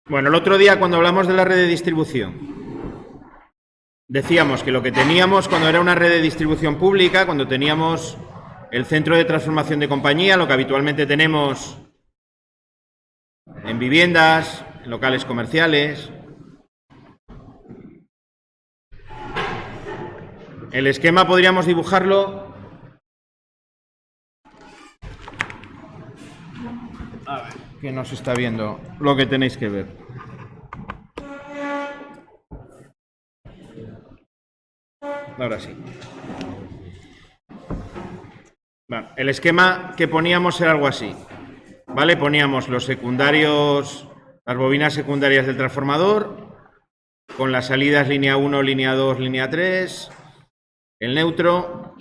Bueno, el otro día cuando hablamos de la red de distribución, decíamos que lo que teníamos cuando era una red de distribución pública, cuando teníamos el centro de transformación de compañía, lo que habitualmente tenemos en viviendas, en locales comerciales. El esquema podríamos dibujarlo. A ver, que no se está viendo lo que tenéis que ver. Ahora sí. Bueno, el esquema que poníamos era algo así. ¿Vale? Poníamos los secundarios, las bobinas secundarias del transformador, con las salidas línea 1, línea 2, línea 3, el neutro.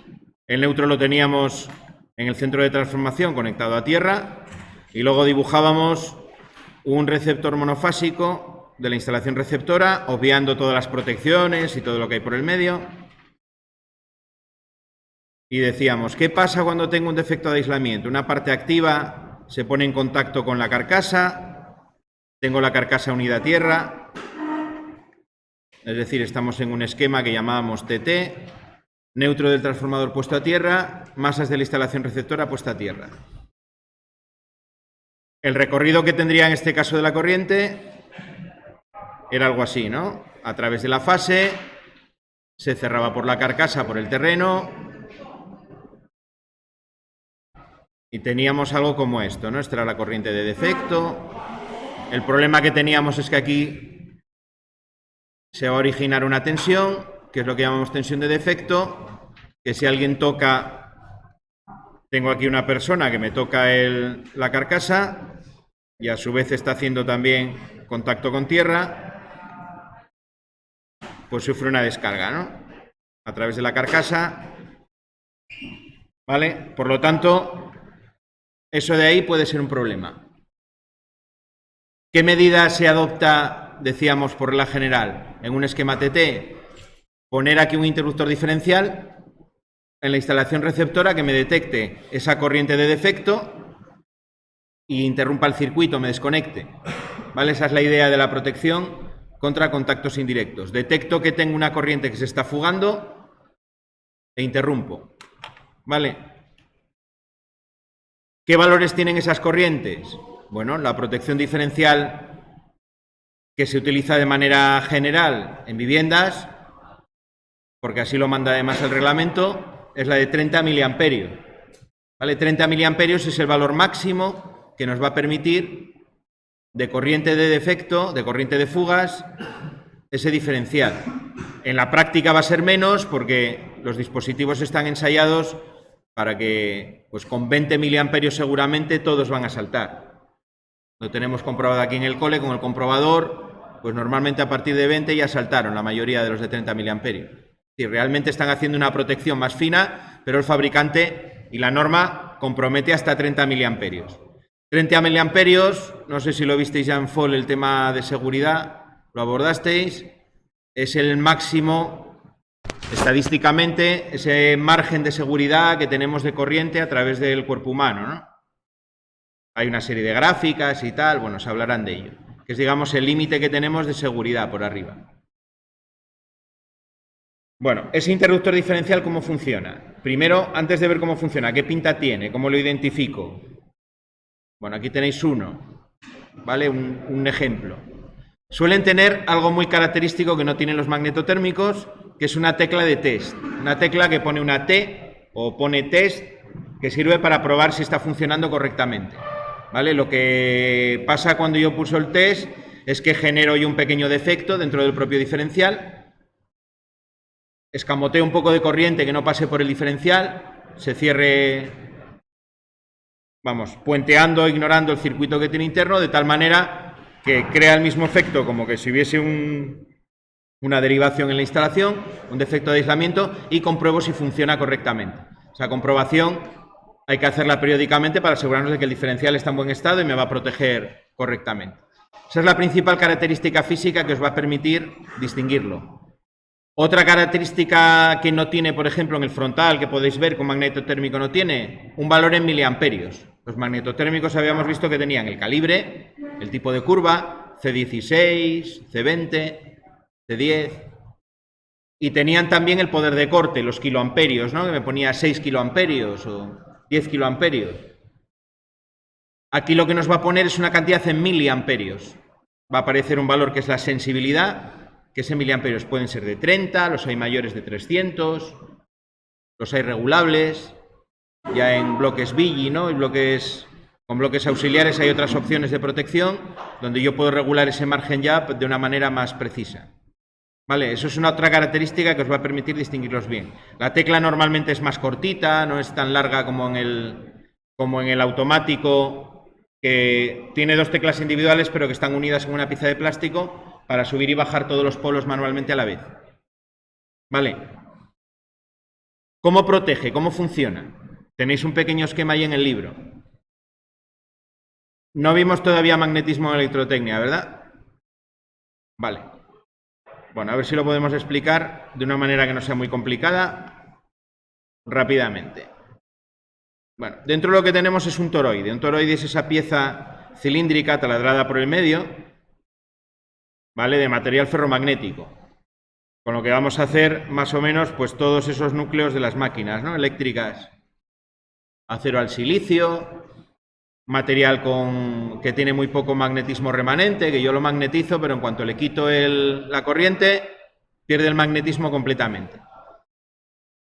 El neutro lo teníamos en el centro de transformación conectado a tierra y luego dibujábamos un receptor monofásico de la instalación receptora, obviando todas las protecciones y todo lo que hay por el medio. Y decíamos, ¿qué pasa cuando tengo un defecto de aislamiento? Una parte activa se pone en contacto con la carcasa, tengo la carcasa unida a tierra, es decir, estamos en un esquema que llamábamos TT, neutro del transformador puesto a tierra, masas de la instalación receptora puesta a tierra. El recorrido que tendría en este caso de la corriente era algo así, ¿no? A través de la fase, se cerraba por la carcasa, por el terreno, y teníamos algo como esto, ¿no? Esta era la corriente de defecto. El problema que teníamos es que aquí se va a originar una tensión, que es lo que llamamos tensión de defecto, que si alguien toca, tengo aquí una persona que me toca la carcasa y a su vez está haciendo también contacto con tierra, pues sufre una descarga, ¿no? A través de la carcasa, ¿vale? Por lo tanto, eso de ahí puede ser un problema. ¿Qué medida se adopta, decíamos, por regla general, en un esquema TT? Poner aquí un interruptor diferencial en la instalación receptora que me detecte esa corriente de defecto y interrumpa el circuito, me desconecte. ¿Vale? Esa es la idea de la protección contra contactos indirectos. Detecto que tengo una corriente que se está fugando e interrumpo. ¿Vale? ¿Qué valores tienen esas corrientes? Bueno, la protección diferencial que se utiliza de manera general en viviendas, porque así lo manda además el reglamento, es la de 30 miliamperios. ¿Vale? 30 miliamperios es el valor máximo que nos va a permitir de corriente de defecto, de corriente de fugas, ese diferencial. En la práctica va a ser menos porque los dispositivos están ensayados para que, pues con 20 miliamperios seguramente todos van a saltar. Lo tenemos comprobado aquí en el cole con el comprobador, pues normalmente a partir de 20 ya saltaron la mayoría de los de 30 miliamperios. Y realmente están haciendo una protección más fina, pero el fabricante y la norma compromete hasta 30 miliamperios. 30 miliamperios, no sé si lo visteis ya en FOL, el tema de seguridad, lo abordasteis, es el máximo, estadísticamente, ese margen de seguridad que tenemos de corriente a través del cuerpo humano, ¿no? Hay una serie de gráficas y tal, bueno, se hablarán de ello, que es, digamos, el límite que tenemos de seguridad por arriba. Bueno, ese interruptor diferencial, ¿cómo funciona? Primero, antes de ver cómo funciona, ¿qué pinta tiene? ¿Cómo lo identifico? Bueno, aquí tenéis uno, ¿vale? Un ejemplo. Suelen tener algo muy característico que no tienen los magnetotérmicos, que es una tecla de test. Una tecla que pone una T o pone test, que sirve para probar si está funcionando correctamente. ¿Vale? Lo que pasa cuando yo pulso el test es que genero yo un pequeño defecto dentro del propio diferencial, escamoteo un poco de corriente que no pase por el diferencial, se cierre, vamos, puenteando, ignorando el circuito que tiene interno, de tal manera que crea el mismo efecto como que si hubiese una derivación en la instalación, un defecto de aislamiento, y compruebo si funciona correctamente. Esa comprobación hay que hacerla periódicamente para asegurarnos de que el diferencial está en buen estado y me va a proteger correctamente. Esa es la principal característica física que os va a permitir distinguirlo. Otra característica que no tiene, por ejemplo, en el frontal, que podéis ver con magnetotérmico no tiene, un valor en miliamperios. Los magnetotérmicos habíamos visto que tenían el calibre, el tipo de curva, C16, C20, C10, y tenían también el poder de corte, los kiloamperios, ¿no? Que me ponía 6 kiloamperios o 10 kiloamperios. Aquí lo que nos va a poner es una cantidad en miliamperios. Va a aparecer un valor que es la sensibilidad, que es en miliamperios. Pueden ser de 30, los hay mayores de 300, los hay regulables, ya en bloques BIGI, ¿no? Con bloques auxiliares hay otras opciones de protección donde yo puedo regular ese margen ya de una manera más precisa. Vale, eso es una otra característica que os va a permitir distinguirlos bien. La tecla normalmente es más cortita, no es tan larga como en el automático, que tiene dos teclas individuales pero que están unidas en una pieza de plástico para subir y bajar todos los polos manualmente a la vez. Vale. ¿Cómo protege? ¿Cómo funciona? Tenéis un pequeño esquema ahí en el libro. No vimos todavía magnetismo en electrotecnia, ¿verdad? Vale. Bueno, a ver si lo podemos explicar de una manera que no sea muy complicada, rápidamente. Bueno, dentro lo que tenemos es un toroide. Un toroide es esa pieza cilíndrica taladrada por el medio, ¿vale? De material ferromagnético. Con lo que vamos a hacer, más o menos, pues todos esos núcleos de las máquinas, ¿no? Eléctricas. Acero al silicio, material que tiene muy poco magnetismo remanente, que yo lo magnetizo, pero en cuanto le quito la corriente, pierde el magnetismo completamente.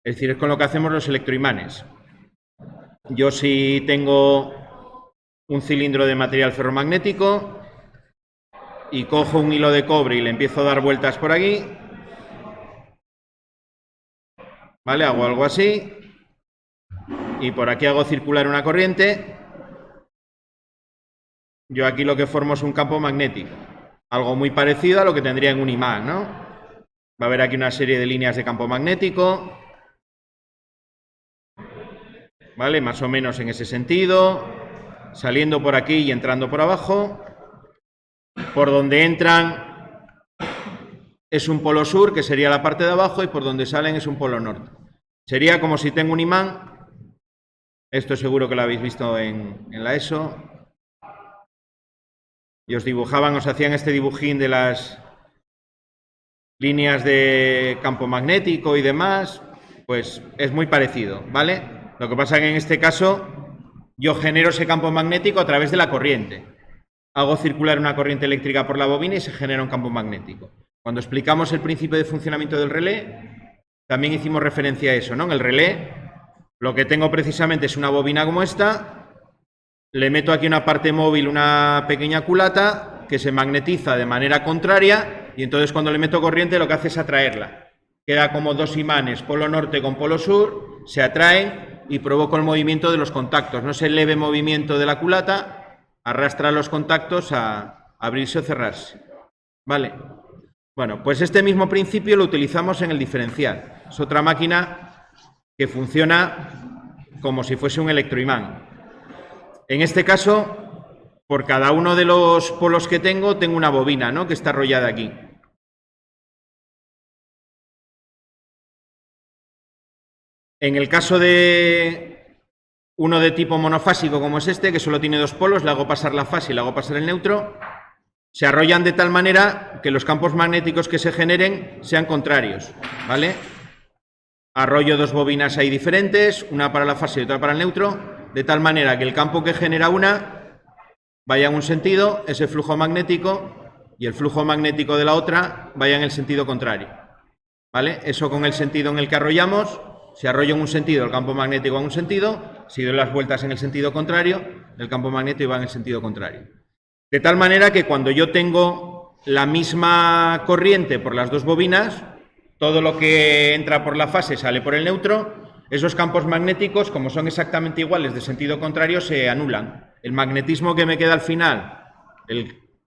Es decir, es con lo que hacemos los electroimanes. Yo si tengo un cilindro de material ferromagnético y cojo un hilo de cobre y le empiezo a dar vueltas por aquí, ¿vale? Hago algo así y por aquí hago circular una corriente. Yo aquí lo que formo es un campo magnético, algo muy parecido a lo que tendría en un imán, ¿no? Va a haber aquí una serie de líneas de campo magnético, ¿vale? Más o menos en ese sentido, saliendo por aquí y entrando por abajo. Por donde entran es un polo sur, que sería la parte de abajo, y por donde salen es un polo norte. Sería como si tengo un imán, esto seguro que lo habéis visto en la ESO, y os hacían este dibujín de las líneas de campo magnético y demás, pues es muy parecido, ¿vale? Lo que pasa es que en este caso yo genero ese campo magnético a través de la corriente. Hago circular una corriente eléctrica por la bobina y se genera un campo magnético. Cuando explicamos el principio de funcionamiento del relé, también hicimos referencia a eso, ¿no? En el relé lo que tengo precisamente es una bobina como esta. Le meto aquí una parte móvil, una pequeña culata que se magnetiza de manera contraria y entonces cuando le meto corriente lo que hace es atraerla. Queda como dos imanes, polo norte con polo sur, se atraen y provoco el movimiento de los contactos. No es el leve movimiento de la culata, arrastra los contactos a abrirse o cerrarse. ¿Vale? Bueno, pues este mismo principio lo utilizamos en el diferencial. Es otra máquina que funciona como si fuese un electroimán. En este caso, por cada uno de los polos que tengo una bobina, ¿no? Que está enrollada aquí. En el caso de uno de tipo monofásico como es este, que solo tiene dos polos, le hago pasar la fase y le hago pasar el neutro, se arrollan de tal manera que los campos magnéticos que se generen sean contrarios, ¿vale? Arrollo dos bobinas ahí diferentes, una para la fase y otra para el neutro, de tal manera que el campo que genera una vaya en un sentido, ese flujo magnético, y el flujo magnético de la otra vaya en el sentido contrario, ¿vale? Eso con el sentido en el que arrollamos, si arrollo en un sentido, el campo magnético va en un sentido, si doy las vueltas en el sentido contrario, el campo magnético va en el sentido contrario. De tal manera que cuando yo tengo la misma corriente por las dos bobinas, todo lo que entra por la fase sale por el neutro. Esos campos magnéticos, como son exactamente iguales de sentido contrario, se anulan. El magnetismo que me queda al final,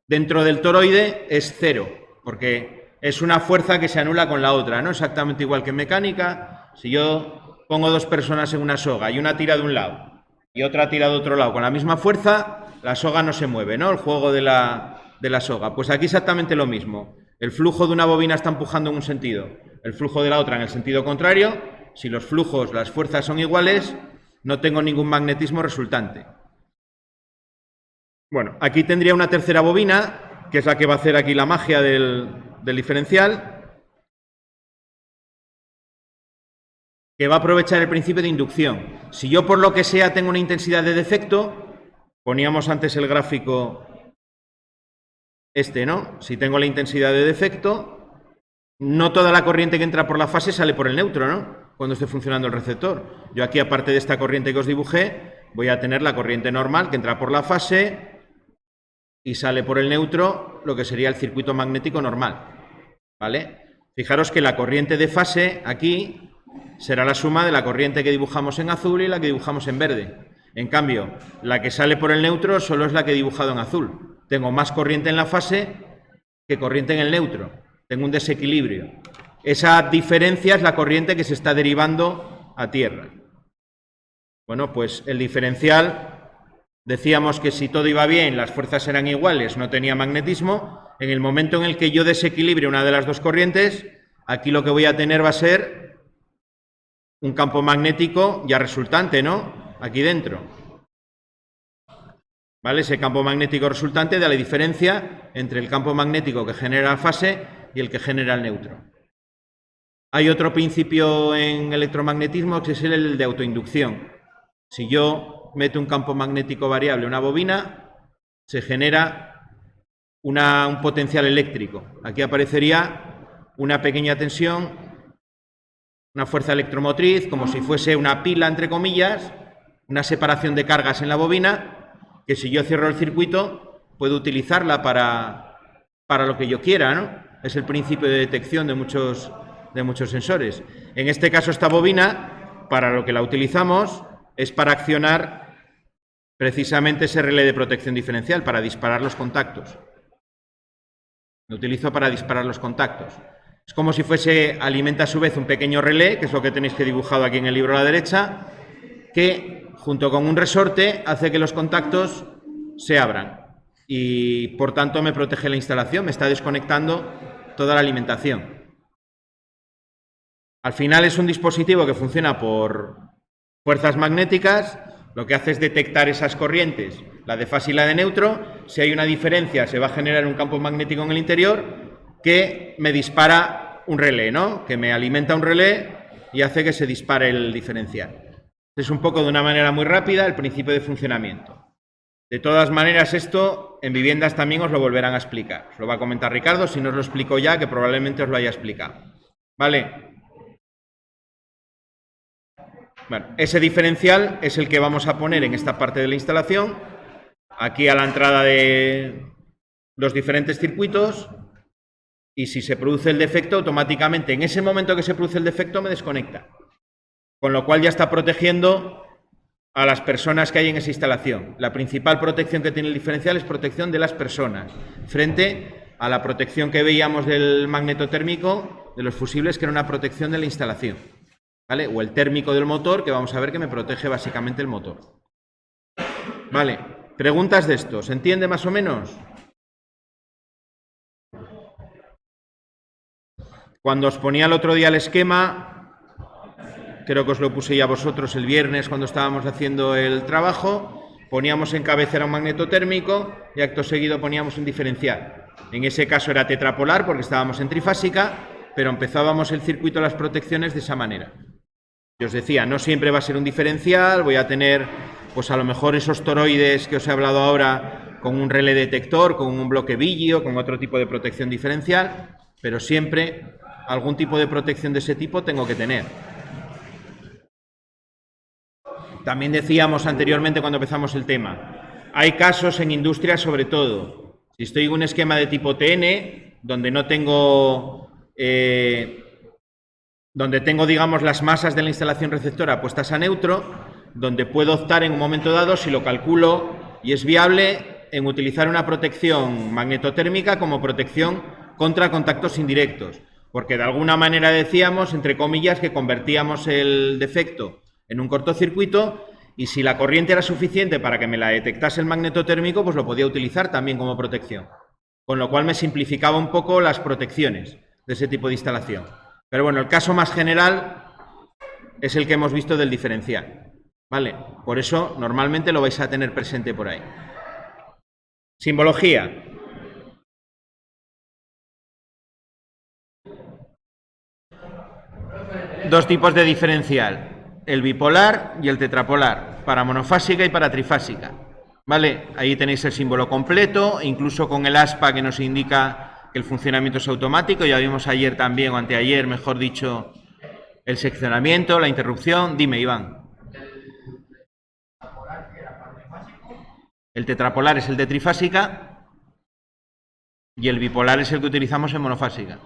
dentro del toroide, es cero, porque es una fuerza que se anula con la otra, ¿no? Exactamente igual que en mecánica. Si yo pongo dos personas en una soga y una tira de un lado y otra tira de otro lado con la misma fuerza, la soga no se mueve, ¿no? El juego de la soga. Pues aquí exactamente lo mismo. El flujo de una bobina está empujando en un sentido, el flujo de la otra en el sentido contrario. Si los flujos, las fuerzas son iguales, no tengo ningún magnetismo resultante. Bueno, aquí tendría una tercera bobina, que es la que va a hacer aquí la magia del diferencial, que va a aprovechar el principio de inducción. Si yo por lo que sea tengo una intensidad de defecto, poníamos antes el gráfico ¿no? Si tengo la intensidad de defecto, no toda la corriente que entra por la fase sale por el neutro, ¿no? Cuando esté funcionando el receptor. Yo aquí, aparte de esta corriente que os dibujé, voy a tener la corriente normal que entra por la fase y sale por el neutro, lo que sería el circuito magnético normal, ¿vale? Fijaros que la corriente de fase aquí será la suma de la corriente que dibujamos en azul y la que dibujamos en verde. En cambio, la que sale por el neutro solo es la que he dibujado en azul. Tengo más corriente en la fase que corriente en el neutro. Tengo un desequilibrio. Esa diferencia es la corriente que se está derivando a tierra. Bueno, pues el diferencial, decíamos que si todo iba bien, las fuerzas eran iguales, no tenía magnetismo. En el momento en el que yo desequilibre una de las dos corrientes, aquí lo que voy a tener va a ser un campo magnético ya resultante, ¿no? Aquí dentro. ¿Vale? Ese campo magnético resultante da la diferencia entre el campo magnético que genera la fase y el que genera el neutro. Hay otro principio en electromagnetismo que es el de autoinducción. Si yo meto un campo magnético variable en una bobina, se genera un potencial eléctrico. Aquí aparecería una pequeña tensión, una fuerza electromotriz, como si fuese una pila, entre comillas, una separación de cargas en la bobina, que si yo cierro el circuito, puedo utilizarla para lo que yo quiera, ¿no? Es el principio de detección de muchos sensores. En este caso, esta bobina, para lo que la utilizamos, es para accionar precisamente ese relé de protección diferencial, para disparar los contactos. Lo utilizo para disparar los contactos. Es como si fuese, alimenta a su vez un pequeño relé, que es lo que tenéis que dibujado aquí en el libro a la derecha, que junto con un resorte hace que los contactos se abran y por tanto me protege la instalación, me está desconectando toda la alimentación. Al final es un dispositivo que funciona por fuerzas magnéticas, lo que hace es detectar esas corrientes, la de fase y la de neutro. Si hay una diferencia, se va a generar un campo magnético en el interior que me dispara un relé, ¿no? Que me alimenta un relé y hace que se dispare el diferencial. Es un poco de una manera muy rápida el principio de funcionamiento. De todas maneras, esto en viviendas también os lo volverán a explicar. Os lo va a comentar Ricardo, si no os lo explico ya, que probablemente os lo haya explicado. ¿Vale? Bueno, ese diferencial es el que vamos a poner en esta parte de la instalación, aquí a la entrada de los diferentes circuitos, y si se produce el defecto, automáticamente en ese momento que se produce el defecto me desconecta. Con lo cual ya está protegiendo a las personas que hay en esa instalación. La principal protección que tiene el diferencial es protección de las personas, frente a la protección que veíamos del magnetotérmico, de los fusibles, que era una protección de la instalación, ¿vale? O el térmico del motor, que vamos a ver que me protege básicamente el motor. Vale, preguntas de esto, ¿se entiende más o menos? Cuando os ponía el otro día el esquema, creo que os lo puse ya vosotros el viernes cuando estábamos haciendo el trabajo, poníamos en cabecera un magnetotérmico y acto seguido poníamos un diferencial. En ese caso era tetrapolar porque estábamos en trifásica, pero empezábamos el circuito de las protecciones de esa manera. Yo os decía, no siempre va a ser un diferencial, voy a tener pues a lo mejor esos toroides que os he hablado ahora con un relé detector, con un bloque Vigio, con otro tipo de protección diferencial, pero siempre algún tipo de protección de ese tipo tengo que tener. También decíamos anteriormente cuando empezamos el tema, hay casos en industria sobre todo, si estoy en un esquema de tipo TN, donde no tengo, donde tengo, digamos, las masas de la instalación receptora puestas a neutro, donde puedo optar en un momento dado, si lo calculo y es viable, en utilizar una protección magnetotérmica como protección contra contactos indirectos, porque de alguna manera decíamos, entre comillas, que convertíamos el defecto en un cortocircuito y si la corriente era suficiente para que me la detectase el magnetotérmico, pues lo podía utilizar también como protección. Con lo cual me simplificaba un poco las protecciones de ese tipo de instalación. Pero bueno, el caso más general es el que hemos visto del diferencial, ¿vale? Por eso normalmente lo vais a tener presente por ahí. Simbología. Dos tipos de diferencial, el bipolar y el tetrapolar, para monofásica y para trifásica. ¿Vale? Ahí tenéis el símbolo completo, incluso con el aspa que nos indica que el funcionamiento es automático. Ya vimos ayer también, o anteayer, mejor dicho, el seccionamiento, la interrupción. Dime, Iván. El tetrapolar es el de trifásica y el bipolar es el que utilizamos en monofásica.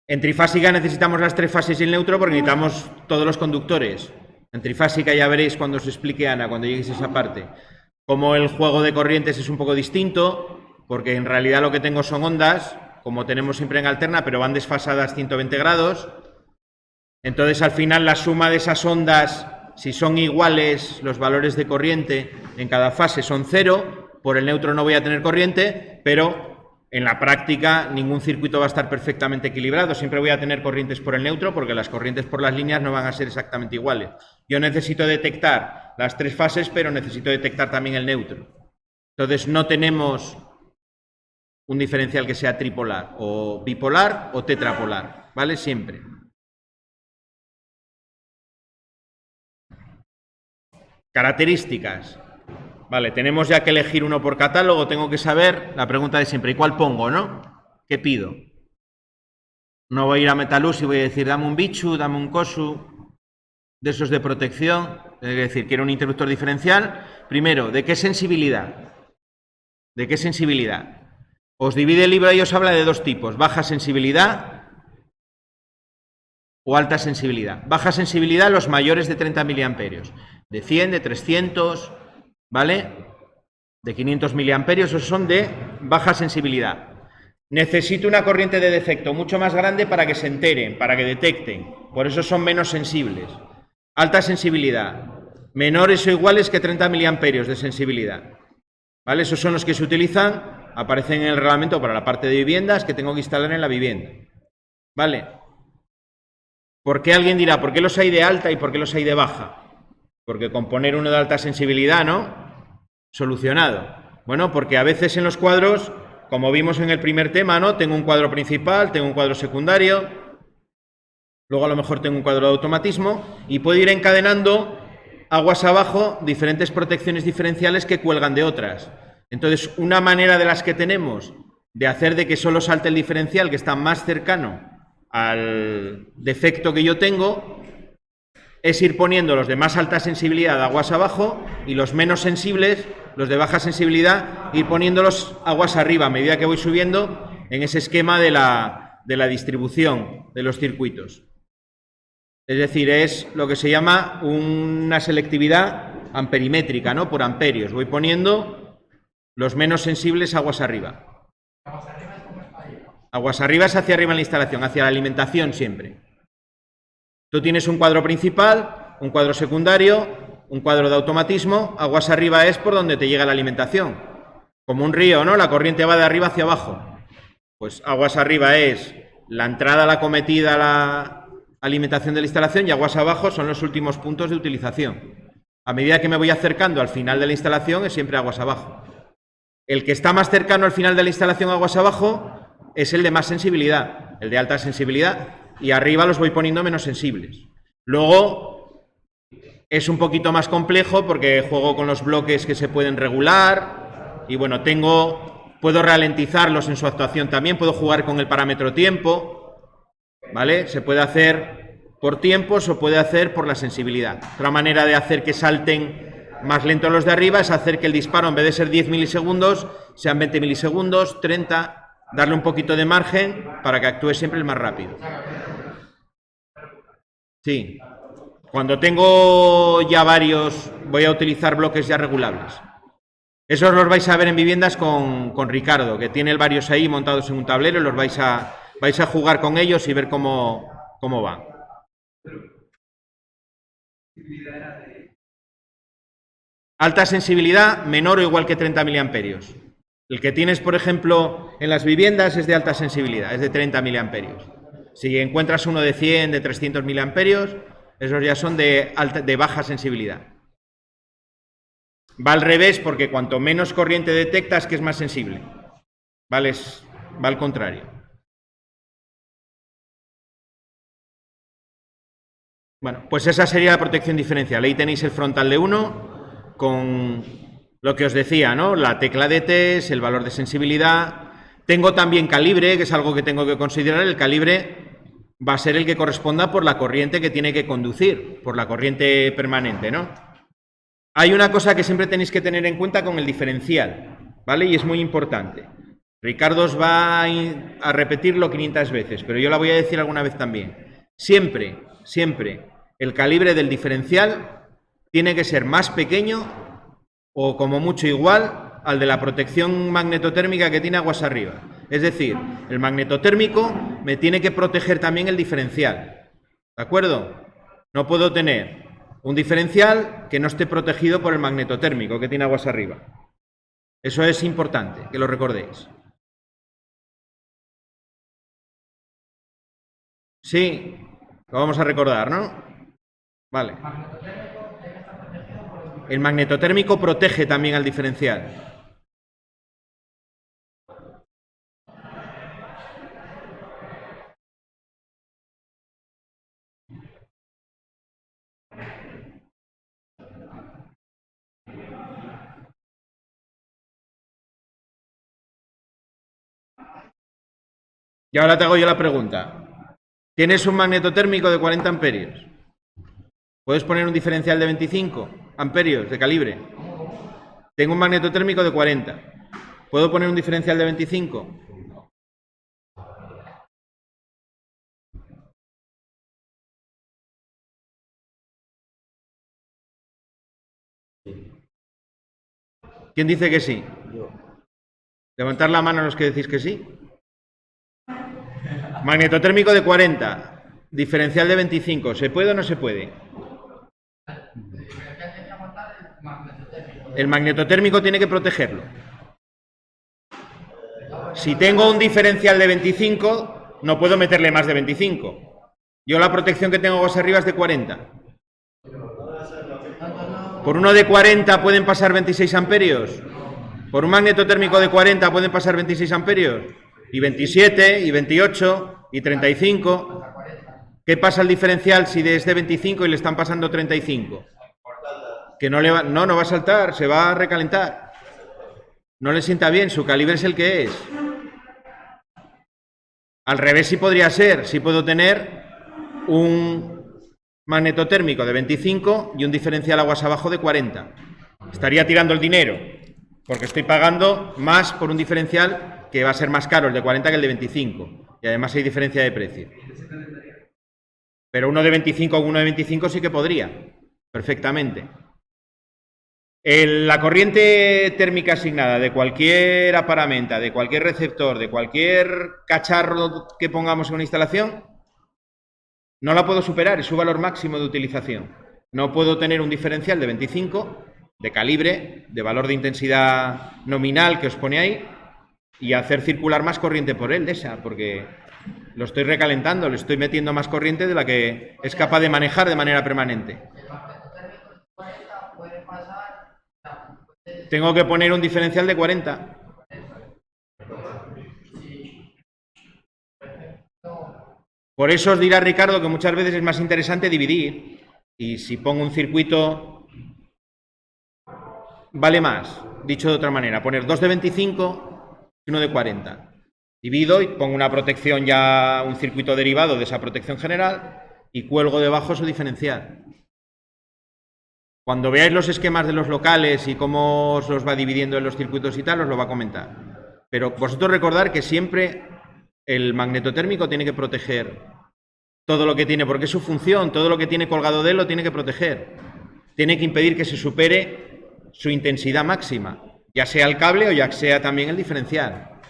En trifásica necesitamos las tres fases y el neutro porque necesitamos todos los conductores. En trifásica ya veréis cuando os explique Ana, cuando lleguéis a esa parte. Como el juego de corrientes es un poco distinto, porque en realidad lo que tengo son ondas, como tenemos siempre en alterna, pero van desfasadas 120 grados. Entonces, al final, la suma de esas ondas, si son iguales los valores de corriente en cada fase, son 0. Por el neutro no voy a tener corriente, pero en la práctica ningún circuito va a estar perfectamente equilibrado. Siempre voy a tener corrientes por el neutro porque las corrientes por las líneas no van a ser exactamente iguales. Yo necesito detectar las tres fases, pero necesito detectar también el neutro. Entonces no tenemos un diferencial que sea tripolar, o bipolar o tetrapolar, ¿vale? Siempre. Características. Vale, tenemos ya que elegir uno por catálogo, tengo que saber la pregunta de siempre, ¿y cuál pongo, no? ¿Qué pido? No voy a ir a Metalus y voy a decir, dame un Bichu, dame un Kosu, de esos de protección, es decir, quiero un interruptor diferencial. Primero, ¿de qué sensibilidad? ¿De qué sensibilidad? Os divide el libro y os habla de dos tipos, baja sensibilidad o alta sensibilidad. Baja sensibilidad, los mayores de 30 miliamperios, de 100, de 300... ¿vale? De 500 miliamperios, esos son de baja sensibilidad. Necesito una corriente de defecto mucho más grande para que se enteren, para que detecten. Por eso son menos sensibles. Alta sensibilidad, menores o iguales que 30 miliamperios de sensibilidad. ¿Vale? Esos son los que se utilizan, aparecen en el reglamento para la parte de viviendas que tengo que instalar en la vivienda. ¿Vale? ¿Por qué alguien dirá, por qué los hay de alta y por qué los hay de baja? Porque con poner uno de alta sensibilidad, ¿no? Solucionado. Bueno, porque a veces en los cuadros, como vimos en el primer tema, ¿no? Tengo un cuadro principal, tengo un cuadro secundario, luego a lo mejor tengo un cuadro de automatismo y puedo ir encadenando aguas abajo diferentes protecciones diferenciales que cuelgan de otras. Entonces, una manera de las que tenemos de hacer de que solo salte el diferencial que está más cercano al defecto que yo tengo es ir poniendo los de más alta sensibilidad aguas abajo y los menos sensibles, los de baja sensibilidad, ir poniéndolos aguas arriba a medida que voy subiendo en ese esquema de la distribución de los circuitos. Es decir, es lo que se llama una selectividad amperimétrica, ¿no? Por amperios. Voy poniendo los menos sensibles aguas arriba. Aguas arriba es hacia arriba en la instalación, hacia la alimentación siempre. Tú tienes un cuadro principal, un cuadro secundario, un cuadro de automatismo, aguas arriba es por donde te llega la alimentación. Como un río, ¿no? La corriente va de arriba hacia abajo. Pues aguas arriba es la entrada, la cometida, la alimentación de la instalación y aguas abajo son los últimos puntos de utilización. A medida que me voy acercando al final de la instalación es siempre aguas abajo. El que está más cercano al final de la instalación aguas abajo es el de más sensibilidad, el de alta sensibilidad. Y arriba los voy poniendo menos sensibles. Luego es un poquito más complejo porque juego con los bloques que se pueden regular y bueno, puedo ralentizarlos en su actuación también, puedo jugar con el parámetro tiempo, ¿vale? Se puede hacer por tiempos o puede hacer por la sensibilidad. Otra manera de hacer que salten más lento los de arriba es hacer que el disparo en vez de ser 10 milisegundos sean 20 milisegundos, 30, darle un poquito de margen para que actúe siempre el más rápido. Sí, cuando tengo ya varios, voy a utilizar bloques ya regulables. Esos los vais a ver en viviendas con Ricardo, que tiene varios ahí montados en un tablero, los vais a jugar con ellos y ver cómo va. Alta sensibilidad, menor o igual que 30 miliamperios. El que tienes, por ejemplo, en las viviendas es de alta sensibilidad, es de 30 miliamperios. Si encuentras uno de 100, de 300 miliamperios, esos ya son de baja sensibilidad. Va al revés porque cuanto menos corriente detectas, que es más sensible. ¿Vale? Va al contrario. Bueno, pues esa sería la protección diferencial. Ahí tenéis el frontal de 1 con lo que os decía, ¿no? La tecla de test, el valor de sensibilidad. Tengo también calibre, que es algo que tengo que considerar. El calibre va a ser el que corresponda por la corriente que tiene que conducir, por la corriente permanente, ¿no? Hay una cosa que siempre tenéis que tener en cuenta con el diferencial, ¿vale? Y es muy importante. Ricardo os va a repetirlo 500 veces, pero yo la voy a decir alguna vez también. Siempre, el calibre del diferencial tiene que ser más pequeño o como mucho igual al de la protección magnetotérmica que tiene aguas arriba. Es decir, el magnetotérmico me tiene que proteger también el diferencial. ¿De acuerdo? No puedo tener un diferencial que no esté protegido por el magnetotérmico que tiene aguas arriba. Eso es importante, que lo recordéis. Sí, lo vamos a recordar, ¿no? Vale. El magnetotérmico protege también al diferencial. Y ahora te hago yo la pregunta. Tienes un magnetotérmico de 40 amperios. ¿Puedes poner un diferencial de 25 amperios de calibre? Tengo un magnetotérmico de 40. ¿Puedo poner un diferencial de 25? ¿Quién dice que sí? Levantar la mano a los que decís que sí. Magnetotérmico de 40. Diferencial de 25. ¿Se puede o no se puede? El magnetotérmico tiene que protegerlo. Si tengo un diferencial de 25, no puedo meterle más de 25. Yo la protección que tengo aguas arriba es de 40. Por uno de 40 pueden pasar 26 amperios. Por un magnetotérmico de 40 pueden pasar 26 amperios. Y 27, y 28, y 35. ¿Qué pasa al diferencial si es de 25 y le están pasando 35? Que no va a saltar, se va a recalentar. No le sienta bien, su calibre es el que es. Al revés sí podría ser, sí puedo tener un magnetotérmico de 25 y un diferencial aguas abajo de 40. Estaría tirando el dinero, porque estoy pagando más por un diferencial que va a ser más caro el de 40 que el de 25. Y además hay diferencia de precio. Pero uno de 25 con uno de 25 sí que podría, perfectamente. La corriente térmica asignada de cualquier aparamenta, de cualquier receptor, de cualquier cacharro que pongamos en una instalación, no la puedo superar, es su valor máximo de utilización. No puedo tener un diferencial de 25, de calibre, de valor de intensidad nominal que os pone ahí, y hacer circular más corriente por él de esa, porque lo estoy recalentando, le estoy metiendo más corriente de la que es capaz de manejar de manera permanente. Tengo que poner un diferencial de 40. Por eso os dirá Ricardo que muchas veces es más interesante dividir. Y si pongo un circuito, vale más. Dicho de otra manera, poner 2 de 25 y 1 de 40. Divido y pongo una protección ya, un circuito derivado de esa protección general y cuelgo debajo su diferencial. Cuando veáis los esquemas de los locales y cómo os los va dividiendo en los circuitos y tal, os lo va a comentar. Pero vosotros recordar que siempre el magnetotérmico tiene que proteger todo lo que tiene, porque es su función, todo lo que tiene colgado de él lo tiene que proteger. Tiene que impedir que se supere su intensidad máxima, ya sea el cable o ya sea también el diferencial.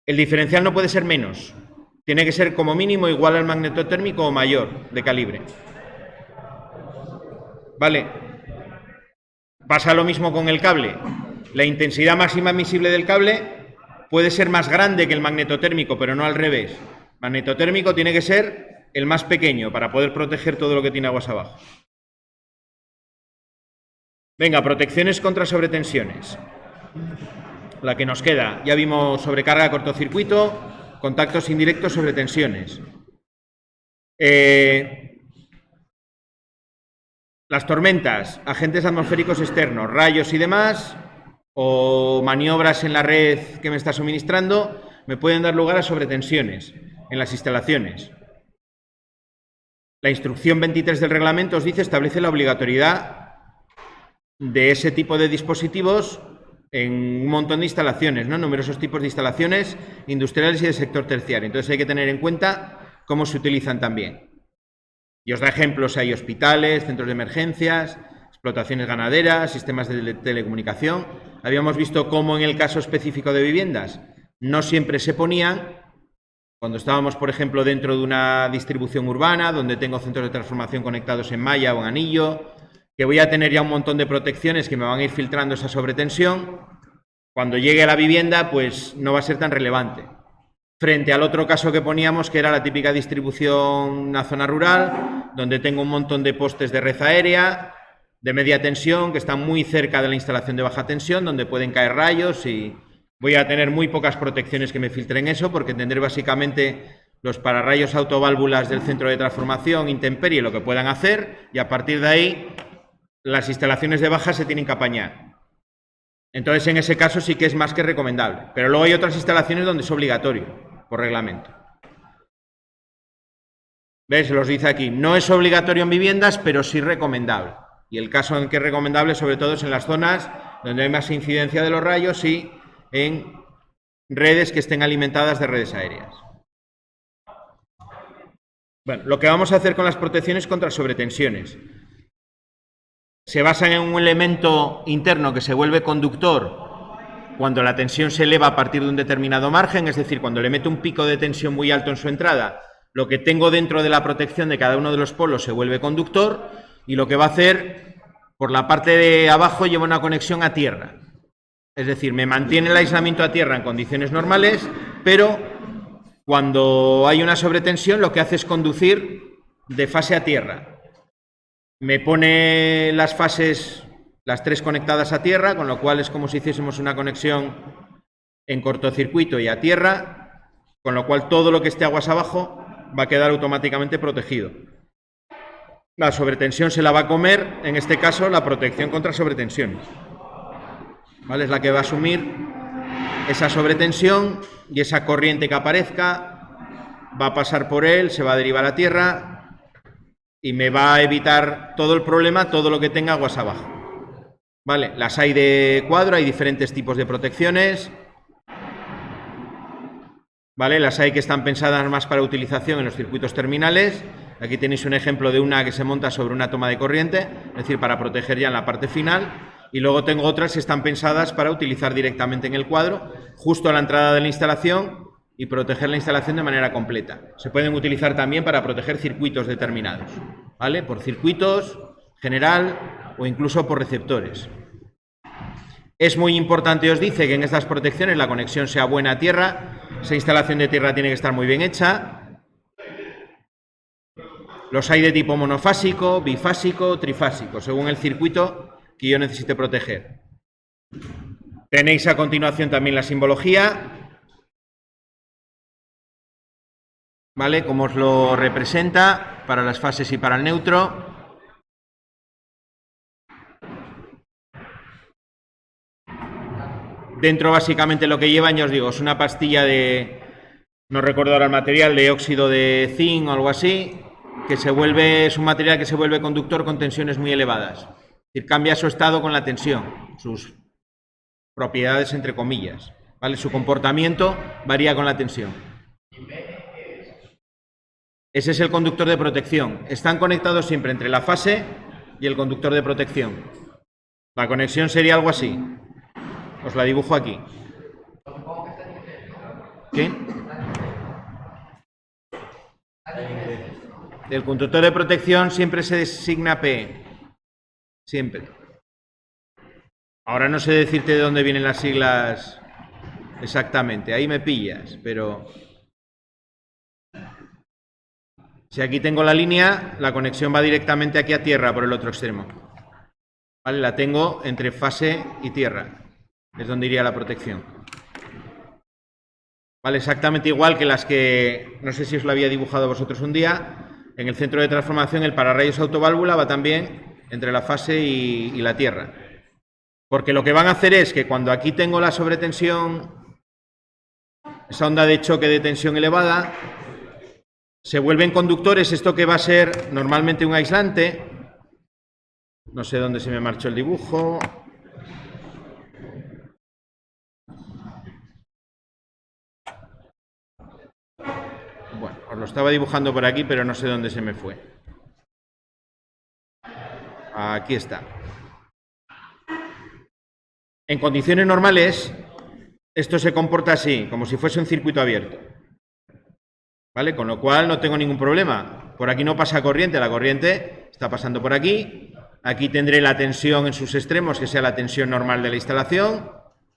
El diferencial no puede ser menos. Tiene que ser como mínimo igual al magnetotérmico o mayor de calibre. Vale. Pasa lo mismo con el cable. La intensidad máxima admisible del cable puede ser más grande que el magnetotérmico, pero no al revés. Magnetotérmico tiene que ser el más pequeño para poder proteger todo lo que tiene aguas abajo. Venga, protecciones contra sobretensiones. La que nos queda. Ya vimos sobrecarga, cortocircuito, contactos indirectos, sobretensiones. Las tormentas, agentes atmosféricos externos, rayos y demás, o maniobras en la red que me está suministrando, me pueden dar lugar a sobretensiones en las instalaciones. La instrucción 23 del reglamento os dice, establece la obligatoriedad de ese tipo de dispositivos en un montón de instalaciones, ¿no? Numerosos tipos de instalaciones industriales y del sector terciario. Entonces hay que tener en cuenta cómo se utilizan también. Y os da ejemplos, hay hospitales, centros de emergencias, explotaciones ganaderas, sistemas de telecomunicación. Habíamos visto cómo en el caso específico de viviendas no siempre se ponían, cuando estábamos, por ejemplo, dentro de una distribución urbana, donde tengo centros de transformación conectados en malla o en anillo, que voy a tener ya un montón de protecciones que me van a ir filtrando esa sobretensión. Cuando llegue a la vivienda, pues no va a ser tan relevante. Frente al otro caso que poníamos, que era la típica distribución en una zona rural, donde tengo un montón de postes de red aérea, de media tensión, que están muy cerca de la instalación de baja tensión, donde pueden caer rayos y voy a tener muy pocas protecciones que me filtren eso, porque tendré básicamente los pararrayos autoválvulas del centro de transformación, intemperie, lo que puedan hacer, y a partir de ahí las instalaciones de baja se tienen que apañar. Entonces, en ese caso sí que es más que recomendable. Pero luego hay otras instalaciones donde es obligatorio, por reglamento. ¿Ves? Los dice aquí. No es obligatorio en viviendas, pero sí recomendable. Y el caso en que es recomendable, sobre todo, es en las zonas donde hay más incidencia de los rayos y en redes que estén alimentadas de redes aéreas. Bueno, lo que vamos a hacer con las protecciones contra sobretensiones se basan en un elemento interno que se vuelve conductor cuando la tensión se eleva a partir de un determinado margen, es decir, cuando le meto un pico de tensión muy alto en su entrada, lo que tengo dentro de la protección de cada uno de los polos se vuelve conductor y lo que va a hacer, por la parte de abajo, lleva una conexión a tierra. Es decir, me mantiene el aislamiento a tierra en condiciones normales, pero cuando hay una sobretensión lo que hace es conducir de fase a tierra. Me pone las fases, las tres conectadas a tierra, con lo cual es como si hiciésemos una conexión en cortocircuito y a tierra, con lo cual todo lo que esté aguas abajo va a quedar automáticamente protegido. La sobretensión se la va a comer, en este caso, la protección contra sobretensiones. ¿Vale? Es la que va a asumir esa sobretensión y esa corriente que aparezca va a pasar por él, se va a derivar a tierra y me va a evitar todo el problema, todo lo que tenga aguas abajo. Vale, las hay de cuadro, hay diferentes tipos de protecciones. Vale, las hay que están pensadas más para utilización en los circuitos terminales. Aquí tenéis un ejemplo de una que se monta sobre una toma de corriente, es decir, para proteger ya en la parte final. Y luego tengo otras que están pensadas para utilizar directamente en el cuadro, justo a la entrada de la instalación, y proteger la instalación de manera completa. Se pueden utilizar también para proteger circuitos determinados, ¿vale? Por circuitos, general o incluso por receptores. Es muy importante, os dice, que en estas protecciones la conexión sea buena a tierra. Esa instalación de tierra tiene que estar muy bien hecha. Los hay de tipo monofásico, bifásico, trifásico, según el circuito que yo necesite proteger. Tenéis a continuación también la simbología, ¿vale? Como os lo representa para las fases y para el neutro. Dentro básicamente lo que llevan, ya os digo, es una pastilla de, no recuerdo ahora el material, de óxido de zinc o algo así, que se vuelve, es un material que se vuelve conductor con tensiones muy elevadas. Es decir, cambia su estado con la tensión, sus propiedades entre comillas, ¿vale? Su comportamiento varía con la tensión. Ese es el conductor de protección. Están conectados siempre entre la fase y el conductor de protección. La conexión sería algo así. Os la dibujo aquí. ¿Qué? El conductor de protección siempre se designa P. Siempre. Ahora no sé decirte de dónde vienen las siglas exactamente. Ahí me pillas, pero Si aquí tengo la línea, la conexión va directamente aquí a tierra por el otro extremo. ¿Vale? La tengo entre fase y tierra. Es donde iría la protección. ¿Vale? Exactamente igual que las que, no sé si os lo había dibujado vosotros un día, en el centro de transformación el pararrayos autoválvula va también entre la fase y la tierra. Porque lo que van a hacer es que cuando aquí tengo la sobretensión, esa onda de choque de tensión elevada, se vuelven conductores, esto que va a ser normalmente un aislante. No sé dónde se me marchó el dibujo. Bueno, os lo estaba dibujando por aquí, pero no sé dónde se me fue. Aquí está. En condiciones normales, esto se comporta así, como si fuese un circuito abierto. ¿Vale? Con lo cual no tengo ningún problema. Por aquí no pasa corriente, la corriente está pasando por aquí. Aquí tendré la tensión en sus extremos, que sea la tensión normal de la instalación,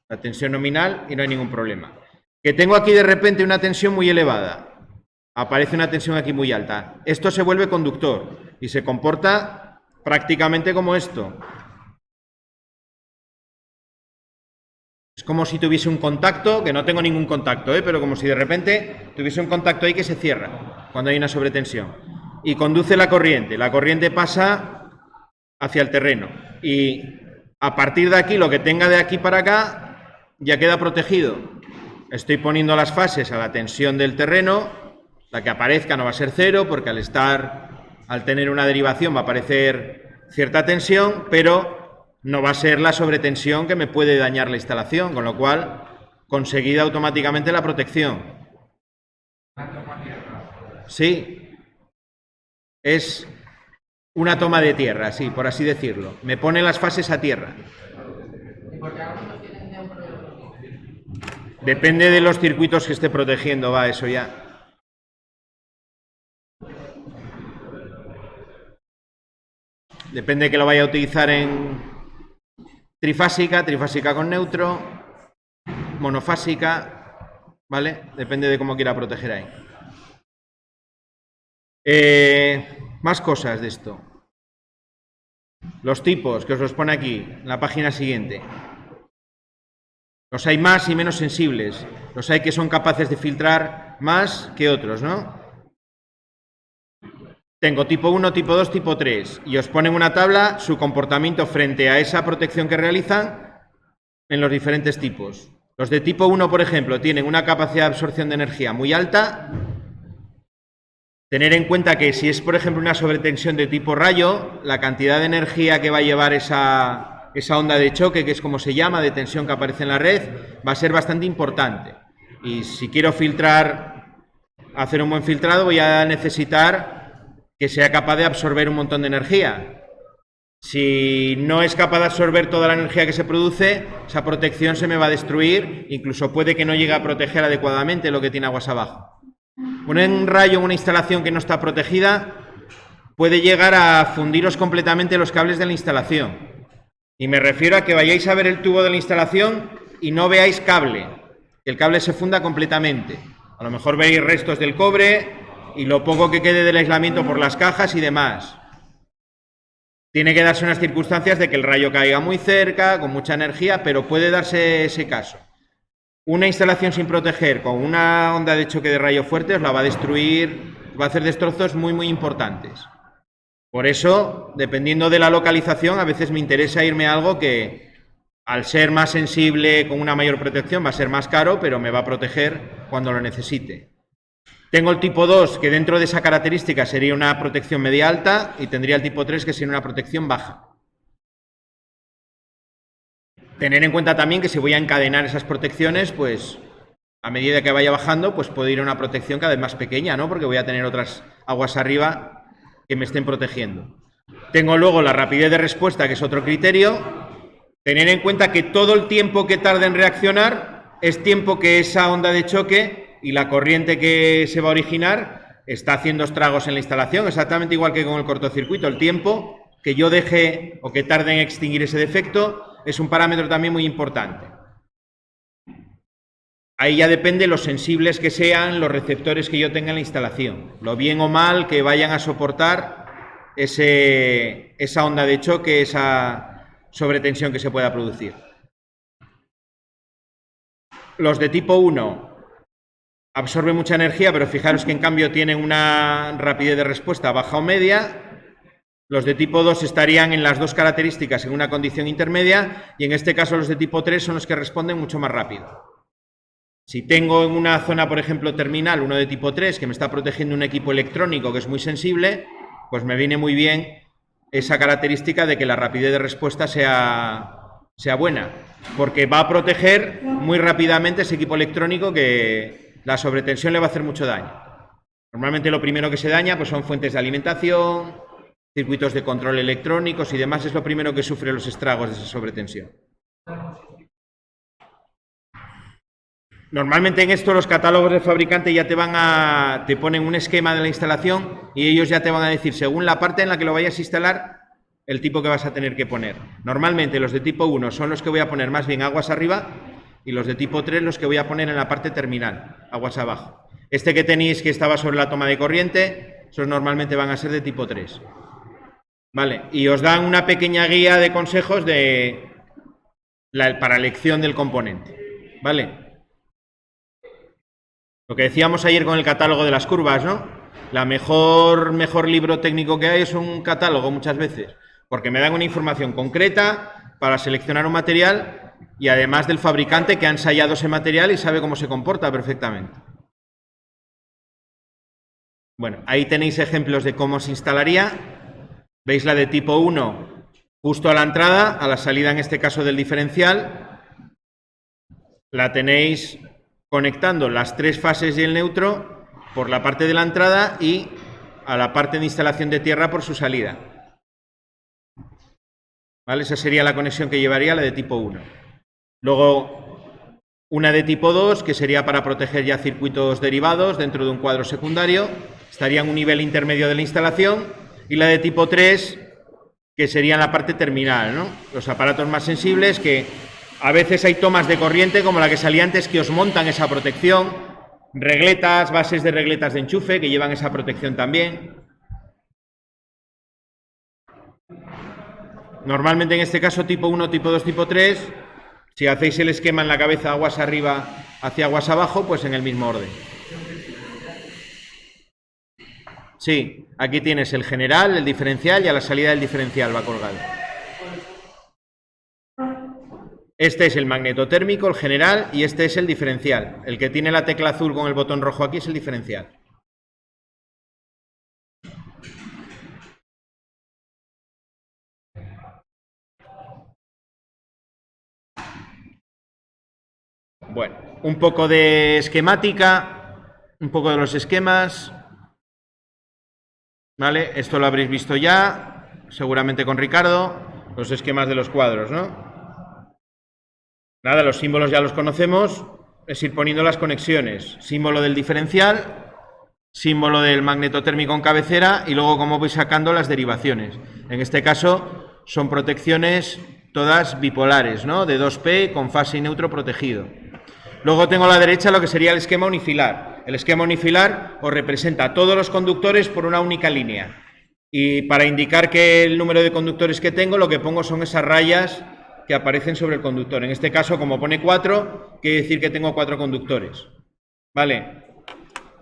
la tensión nominal, y no hay ningún problema. Que tengo aquí de repente una tensión muy elevada. Aparece una tensión aquí muy alta. Esto se vuelve conductor y se comporta prácticamente como esto. Es como si tuviese un contacto, que no tengo ningún contacto, pero como si de repente tuviese un contacto ahí que se cierra cuando hay una sobretensión. Y conduce la corriente. La corriente pasa hacia el terreno. Y a partir de aquí, lo que tenga de aquí para acá, ya queda protegido. Estoy poniendo las fases a la tensión del terreno. La que aparezca no va a ser cero, porque al tener una derivación va a aparecer cierta tensión, pero no va a ser la sobretensión que me puede dañar la instalación, con lo cual conseguida automáticamente la protección. Sí, es una toma de tierra, sí, por así decirlo. Me pone las fases a tierra. Depende de los circuitos que esté protegiendo, va eso ya. Depende que lo vaya a utilizar en trifásica con neutro, monofásica, ¿vale? Depende de cómo quiera proteger ahí. Más cosas de esto. Los tipos, que os los pone aquí, en la página siguiente. Los hay más y menos sensibles. Los hay que son capaces de filtrar más que otros, ¿no? Tengo tipo 1, tipo 2, tipo 3. Y os ponen una tabla su comportamiento frente a esa protección que realizan en los diferentes tipos. Los de tipo 1, por ejemplo, tienen una capacidad de absorción de energía muy alta. Tener en cuenta que si es, por ejemplo, una sobretensión de tipo rayo, la cantidad de energía que va a llevar esa onda de choque, que es como se llama, de tensión que aparece en la red, va a ser bastante importante. Y si quiero filtrar, hacer un buen filtrado, voy a necesitar que sea capaz de absorber un montón de energía. Si no es capaz de absorber toda la energía que se produce, esa protección se me va a destruir, incluso puede que no llegue a proteger adecuadamente lo que tiene aguas abajo. Un rayo en una instalación que no está protegida puede llegar a fundiros completamente los cables de la instalación. Y me refiero a que vayáis a ver el tubo de la instalación y no veáis cable, que el cable se funda completamente. A lo mejor veis restos del cobre y lo poco que quede del aislamiento por las cajas y demás. Tiene que darse unas circunstancias de que el rayo caiga muy cerca, con mucha energía, pero puede darse ese caso. Una instalación sin proteger, con una onda de choque de rayo fuerte, os la va a destruir, va a hacer destrozos muy, muy importantes. Por eso, dependiendo de la localización, a veces me interesa irme a algo que, al ser más sensible, con una mayor protección, va a ser más caro, pero me va a proteger cuando lo necesite. Tengo el tipo 2, que dentro de esa característica sería una protección media alta, y tendría el tipo 3, que sería una protección baja. Tener en cuenta también que si voy a encadenar esas protecciones, pues a medida que vaya bajando, pues puedo ir a una protección cada vez más pequeña, ¿no? Porque voy a tener otras aguas arriba que me estén protegiendo. Tengo luego la rapidez de respuesta, que es otro criterio. Tener en cuenta que todo el tiempo que tarda en reaccionar es tiempo que esa onda de choque y la corriente que se va a originar está haciendo estragos en la instalación, exactamente igual que con el cortocircuito. El tiempo que yo deje o que tarde en extinguir ese defecto es un parámetro también muy importante. Ahí ya depende lo sensibles que sean los receptores que yo tenga en la instalación, lo bien o mal que vayan a soportar esa onda de choque, esa sobretensión que se pueda producir. Los de tipo 1 absorben mucha energía, pero fijaros que en cambio tienen una rapidez de respuesta baja o media. Los de tipo 2 estarían en las dos características en una condición intermedia, y en este caso los de tipo 3 son los que responden mucho más rápido. Si tengo en una zona, por ejemplo, terminal, uno de tipo 3 que me está protegiendo un equipo electrónico que es muy sensible, pues me viene muy bien esa característica de que la rapidez de respuesta sea buena, porque va a proteger muy rápidamente ese equipo electrónico que la sobretensión le va a hacer mucho daño. Normalmente lo primero que se daña pues son fuentes de alimentación, circuitos de control electrónicos y demás, es lo primero que sufre los estragos de esa sobretensión. Normalmente en esto los catálogos de fabricante ya te ponen un esquema de la instalación y ellos ya te van a decir, según la parte en la que lo vayas a instalar, el tipo que vas a tener que poner. Normalmente los de tipo 1 son los que voy a poner más bien aguas arriba y los de tipo 3 los que voy a poner en la parte terminal, aguas abajo. Este que tenéis que estaba sobre la toma de corriente, esos normalmente van a ser de tipo 3. Vale, y os dan una pequeña guía de consejos para elección del componente. Vale. Lo que decíamos ayer con el catálogo de las curvas, ¿no? La mejor libro técnico que hay es un catálogo muchas veces, porque me dan una información concreta para seleccionar un material y además del fabricante que ha ensayado ese material y sabe cómo se comporta perfectamente. Bueno, ahí tenéis ejemplos de cómo se instalaría. Veis la de tipo 1 justo a la entrada, a la salida en este caso del diferencial. La tenéis conectando las tres fases y el neutro por la parte de la entrada y a la parte de instalación de tierra por su salida. ¿Vale? Esa sería la conexión que llevaría la de tipo 1. Luego, una de tipo 2, que sería para proteger ya circuitos derivados dentro de un cuadro secundario, estaría en un nivel intermedio de la instalación, y la de tipo 3, que sería en la parte terminal, ¿no? Los aparatos más sensibles que a veces hay tomas de corriente, como la que salía antes, que os montan esa protección, regletas, bases de regletas de enchufe, que llevan esa protección también. Normalmente en este caso tipo 1, tipo 2, tipo 3, si hacéis el esquema en la cabeza aguas arriba hacia aguas abajo, pues en el mismo orden. Sí, aquí tienes el general, el diferencial y a la salida del diferencial va colgado. Este es el magnetotérmico, el general, y este es el diferencial. El que tiene la tecla azul con el botón rojo aquí es el diferencial. Bueno, un poco de esquemática, un poco de los esquemas. ¿Vale? Esto lo habréis visto ya, seguramente con Ricardo, los esquemas de los cuadros, ¿no? Nada, los símbolos ya los conocemos, es ir poniendo las conexiones. Símbolo del diferencial, símbolo del magnetotérmico en cabecera y luego cómo voy sacando las derivaciones. En este caso son protecciones todas bipolares, ¿no? De 2P con fase y neutro protegido. Luego tengo a la derecha lo que sería el esquema unifilar. El esquema unifilar os representa todos los conductores por una única línea. Y para indicar que el número de conductores que tengo, lo que pongo son esas rayas que aparecen sobre el conductor. En este caso, como pone 4, quiere decir que tengo 4 conductores. Vale.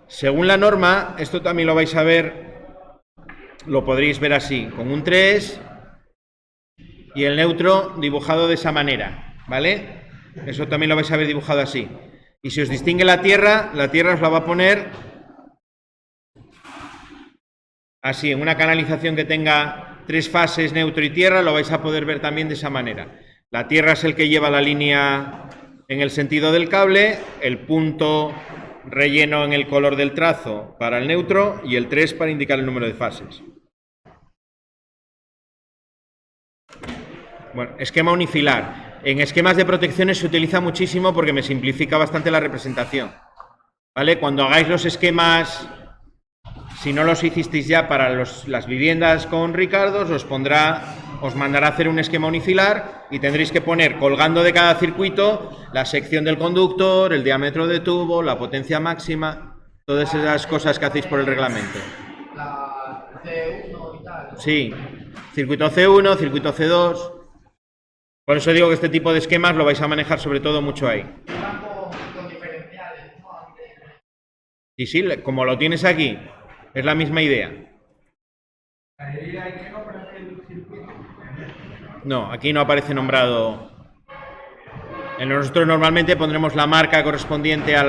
Según la norma, esto también lo vais a ver, lo podréis ver así, con un 3 y el neutro dibujado de esa manera. ¿Vale? Eso también lo vais a ver dibujado así. Y si os distingue la tierra os la va a poner así, en una canalización que tenga 3 fases, neutro y tierra, lo vais a poder ver también de esa manera. La tierra es el que lleva la línea en el sentido del cable, el punto relleno en el color del trazo para el neutro y el 3 para indicar el número de fases. Bueno, esquema unifilar. En esquemas de protecciones se utiliza muchísimo porque me simplifica bastante la representación. ¿Vale? Cuando hagáis los esquemas, si no los hicisteis ya para las viviendas con Ricardo, os os mandará a hacer un esquema unifilar y tendréis que poner, colgando de cada circuito, la sección del conductor, el diámetro de tubo, la potencia máxima, todas esas cosas que hacéis por el reglamento. La C1 y tal. Sí, circuito C1, circuito C2. Por eso digo que este tipo de esquemas lo vais a manejar sobre todo mucho ahí. Con diferenciales, ¿no? Y sí, como lo tienes aquí, es la misma idea. No, aquí no aparece nombrado. Nosotros normalmente pondremos la marca correspondiente a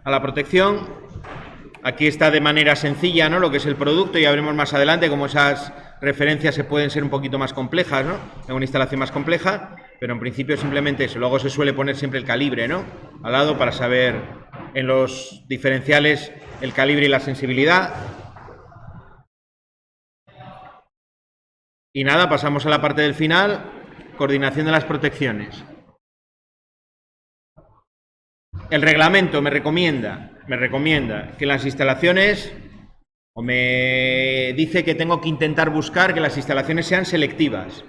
la protección. Aquí está de manera sencilla, ¿no?, lo que es el producto, y ya veremos más adelante cómo esas referencias se pueden ser un poquito más complejas, ¿no?, en una instalación más compleja, pero en principio simplemente eso. Luego se suele poner siempre el calibre, ¿no?, al lado, para saber en los diferenciales el calibre y la sensibilidad. Y nada, pasamos a la parte del final, coordinación de las protecciones. El reglamento me recomienda que las instalaciones, o me dice que tengo que intentar buscar que las instalaciones sean selectivas.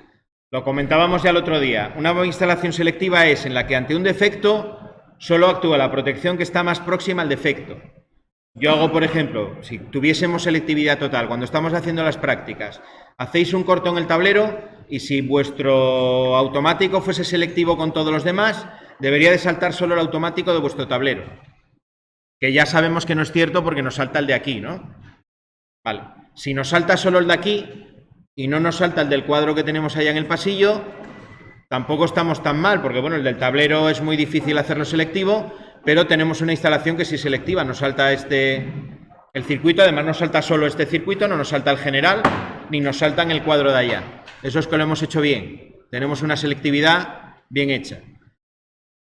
Lo comentábamos ya el otro día. Una instalación selectiva es en la que ante un defecto solo actúa la protección que está más próxima al defecto. Yo hago, por ejemplo, si tuviésemos selectividad total, cuando estamos haciendo las prácticas, hacéis un corto en el tablero y si vuestro automático fuese selectivo con todos los demás, debería de saltar solo el automático de vuestro tablero. Que ya sabemos que no es cierto porque nos salta el de aquí, ¿no? Vale. Si nos salta solo el de aquí y no nos salta el del cuadro que tenemos allá en el pasillo, tampoco estamos tan mal, porque bueno, el del tablero es muy difícil hacerlo selectivo, pero tenemos una instalación que sí es selectiva. Nos salta el circuito, además nos salta solo este circuito, no nos salta el general, ni nos salta en el cuadro de allá. Eso es que lo hemos hecho bien. Tenemos una selectividad bien hecha.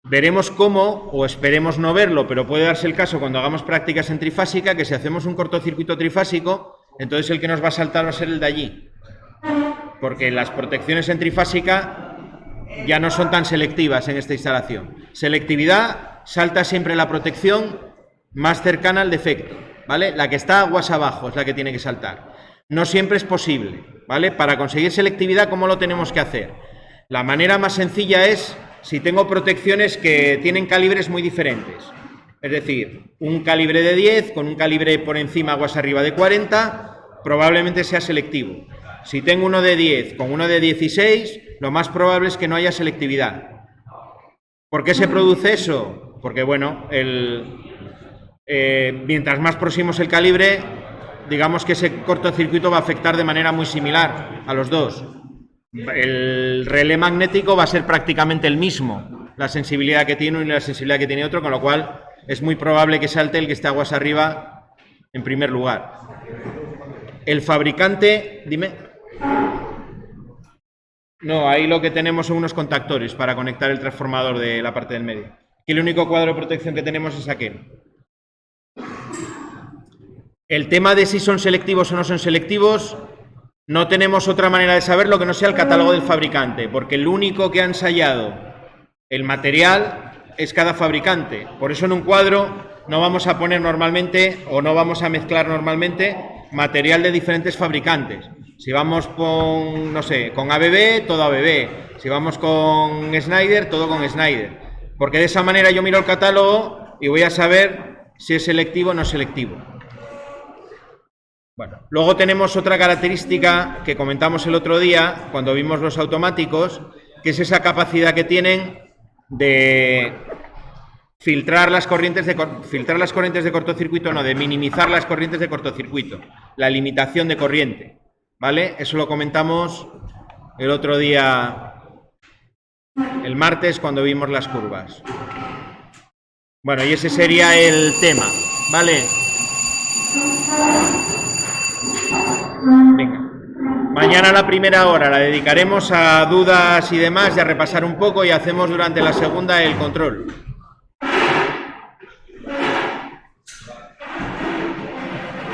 Veremos cómo, o esperemos no verlo, pero puede darse el caso cuando hagamos prácticas en trifásica, que si hacemos un cortocircuito trifásico, entonces el que nos va a saltar va a ser el de allí. Porque las protecciones en trifásica ya no son tan selectivas en esta instalación. Selectividad, salta siempre la protección más cercana al defecto, ¿vale? La que está aguas abajo es la que tiene que saltar. No siempre es posible, ¿vale? Para conseguir selectividad, ¿cómo lo tenemos que hacer? La manera más sencilla es si tengo protecciones que tienen calibres muy diferentes. Es decir, un calibre de 10 con un calibre por encima aguas arriba de 40, probablemente sea selectivo. Si tengo uno de 10 con uno de 16, lo más probable es que no haya selectividad. ¿Por qué se produce eso? Porque, bueno, mientras más próximo es el calibre, digamos que ese cortocircuito va a afectar de manera muy similar a los dos. El relé magnético va a ser prácticamente el mismo, la sensibilidad que tiene uno y la sensibilidad que tiene otro, con lo cual es muy probable que salte el que esté aguas arriba en primer lugar. El fabricante, dime. No, ahí lo que tenemos son unos contactores para conectar el transformador de la parte del medio. Aquí el único cuadro de protección que tenemos es aquel. El tema de si son selectivos o no son selectivos, no tenemos otra manera de saberlo que no sea el catálogo del fabricante, porque el único que ha ensayado el material es cada fabricante. Por eso en un cuadro no vamos a poner normalmente, o no vamos a mezclar normalmente, material de diferentes fabricantes. Si vamos con, no sé, con ABB, todo ABB. Si vamos con Schneider, todo con Schneider. Porque de esa manera yo miro el catálogo y voy a saber si es selectivo o no selectivo. Bueno, luego tenemos otra característica que comentamos el otro día cuando vimos los automáticos, que es esa capacidad que tienen de filtrar las corrientes de cortocircuito, no, de minimizar las corrientes de cortocircuito, la limitación de corriente, ¿vale? Eso lo comentamos el otro día, el martes, cuando vimos las curvas. Bueno, y ese sería el tema, ¿vale? Venga. Mañana a la primera hora la dedicaremos a dudas y demás y a repasar un poco, y hacemos durante la segunda el control.